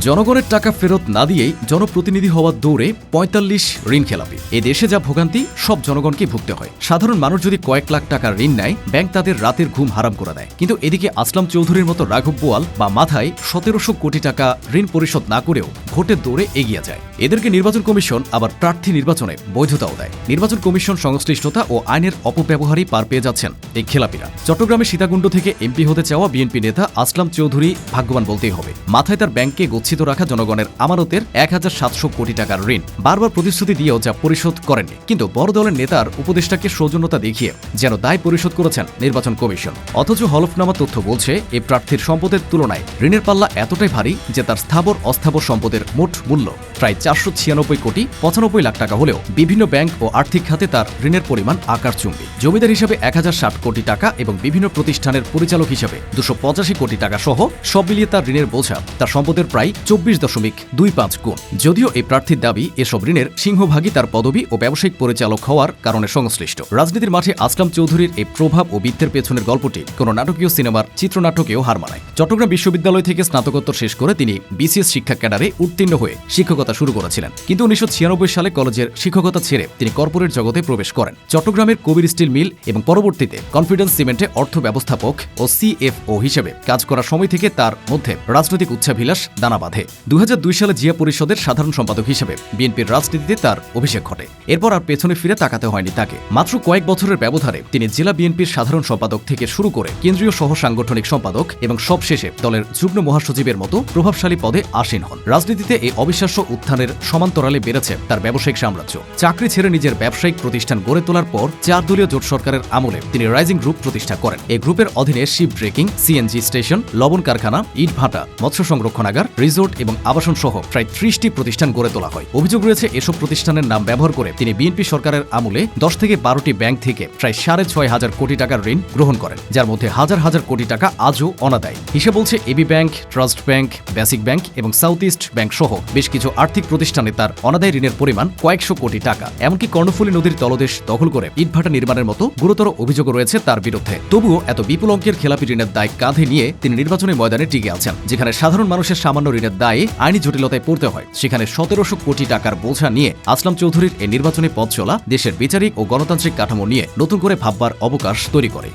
জনগণের টাকা ফেরত না দিয়েই জনপ্রতিনিধি হওয়ার দৌড়ে ৪৫ ঋণ খেলাপি। এ দেশে যা ভোগান্তি সব জনগণকে ভুগতে হয়। সাধারণ মানুষ যদি কয়েক লাখ টাকার ঋণ নেয়, ব্যাংক তাদের রাতের ঘুম হারাম করে দেয়। কিন্তু এদিকে আসলাম চৌধুরীর মতো রাঘব বোয়াল বা মাথায় ১৭০০ কোটি টাকা ঋণ পরিশোধ না করেও ভোটের দৌড়ে এগিয়ে যায়। এদেরকে নির্বাচন কমিশন আবার প্রার্থী নির্বাচনে বৈধতাও দেয়। নির্বাচন কমিশন সংশ্লিষ্টতা ও আইনের অপব্যবহারই পার পেয়ে যাচ্ছেন এই খেলাপিরা। চট্টগ্রামের সীতাকুণ্ড থেকে এমপি হতে চাওয়া বিএনপি নেতা আসলাম চৌধুরী ভাগ্যবান বলতেই হবে। মাথায় তার ব্যাংকে গচ্ছিত রাখা জনগণের আমানতের ১৭০০ কোটি টাকার ঋণ বারবার প্রতিশ্রুতি দিয়েও যা পরিশোধ করেননি। কিন্তু বড় দলের নেতার উপদেষ্টাকে সৌজন্যতা দেখিয়ে যেন দায় পরিশোধ করেছেন নির্বাচন কমিশন। অথচ হলফনামা তথ্য বলছে এই প্রার্থীর সম্পদের তুলনায় ঋণের পাল্লা এতটাই ভারী যে তার স্থাবর অস্থাবর সম্পদের মোট মূল্য প্রায় ৪৯৬ কোটি ৯৫ লাখ টাকা হলেও বিভিন্ন ব্যাংক ও আর্থিক খাতে তার ঋণের পরিমাণ আকাশচুম্বী। জমিদার হিসাবে ১০৬০ কোটি টাকা এবং বিভিন্ন প্রতিষ্ঠানের পরিচালক হিসাবে ২৮৫ কোটি টাকা সহ সব মিলিয়ে তার ঋণের বোঝা তার সম্পদের প্রায় ২৪.২৫ গুণ। যদিও এই প্রার্থীর দাবি এসব ঋণের সিংহভাগই তার পদবি ও ব্যবসায়িক পরিচালক হওয়ার কারণে সংশ্লিষ্ট। রাজনীতির মাঠে আসলাম চৌধুরীর এই প্রভাব ও বিত্তের পেছনের গল্পটি কোনো নাটকীয় সিনেমার চিত্রনাটকেও হার মানায়। চট্টগ্রাম বিশ্ববিদ্যালয় থেকে স্নাতকোত্তর শেষ করে তিনি বিসিএস শিক্ষা ক্যাডারে উত্তীর্ণ হয়ে শিক্ষকতা শুরু করেছিলেন। কিন্তু ১৯৯৬ সালে কলেজের শিক্ষকতা ছেড়ে তিনি কর্পোরেট জগতে প্রবেশ করেন। চট্টগ্রামের কবির স্টিল মিল এবং পরবর্তীতে কনফিডেন্স সিমেন্টে অর্থ ব্যবস্থাপক ও সিএফও হিসেবে কাজ করার সময় থেকে তার মধ্যে রাজনৈতিক উচ্চাভিলাষ দানা বাঁধে। ২০০২ সালে জিয়া পরিষদের সাধারণ সম্পাদক হিসেবে বিএনপির রাজনীতিতে তার অভিষেক ঘটে। এরপর আর পেছনে ফিরে তাকাতে হয়নি তাকে। মাত্র কয়েক বছরের ব্যবধানে তিনি জেলা বিএনপির সাধারণ সম্পাদক থেকে শুরু করে কেন্দ্রীয় সহ সাংগঠনিক সম্পাদক এবং সবশেষে দলের যুগ্ম মহাসচিবের মতো প্রভাবশালী পদে আসীন হন। রাজনীতিতে এই অবিশ্বাস্য উত্থানের সমান্তরালে বেড়েছে তার ব্যবসায়িক সাম্রাজ্য। চাকরি ছেড়ে নিজের ব্যবসায়িক প্রতিষ্ঠান গড়ে তোলার পর ৪ দলীয় জোট সরকারের আমলে তিনি রাইজিং গ্রুপ প্রতিষ্ঠা করেন। এই গ্রুপের অধীনে শিপ ব্রেকিং, সিএনজি স্টেশন, লবণ কারখানা, ইট ভাটা, মৎস্য সংরক্ষণাগার, রিসোর্ট এবং আবাসন সহ প্রায় ৩০টি প্রতিষ্ঠান গড়ে তোলা হয়। অভিযোগ রয়েছে এসব প্রতিষ্ঠানের নাম ব্যবহার করে তিনি বিএনপি সরকারের আমলে ১০ থেকে ১২টি ব্যাংক থেকে প্রায় ৬,৫০০ কোটি টাকার ঋণ গ্রহণ করেন, যার মধ্যে হাজার হাজার কোটি টাকা আজও অনাদায়ী। হিসেব বলছে এবি ব্যাংক, ট্রাস্ট ব্যাংক, বেসিক ব্যাংক এবং সাউথ ইস্ট ব্যাংক সহ বেশ কিছু আর্থিক প্রতিষ্ঠানে তার অনাদায়ী ঋণের পরিমাণ কয়েকশো কোটি টাকা। এমনকি কর্ণফুলী নদীর তলদেশ দখল করে ইটভাটা নির্মাণের মতো গুরুতর অভিযোগ রয়েছে তার বিরুদ্ধে। তবুও এত বিপুল অঙ্কের খেলাপি ঋণের দায় কাঁধে নিয়ে তিনি নির্বাচনী ময়দানে টিকে আছেন। যেখানে সাধারণ মানুষের সামান্য ঋণের দায়ে আইনি জটিলতায় পড়তে হয়, সেখানে ১৭০০ কোটি টাকার বোঝা নিয়ে আসলাম চৌধুরীর এই নির্বাচনী পথ চলা দেশের বিচারিক ও গণতান্ত্রিক কাঠামো নিয়ে নতুন করে ভাববার অবকাশ তৈরি করে।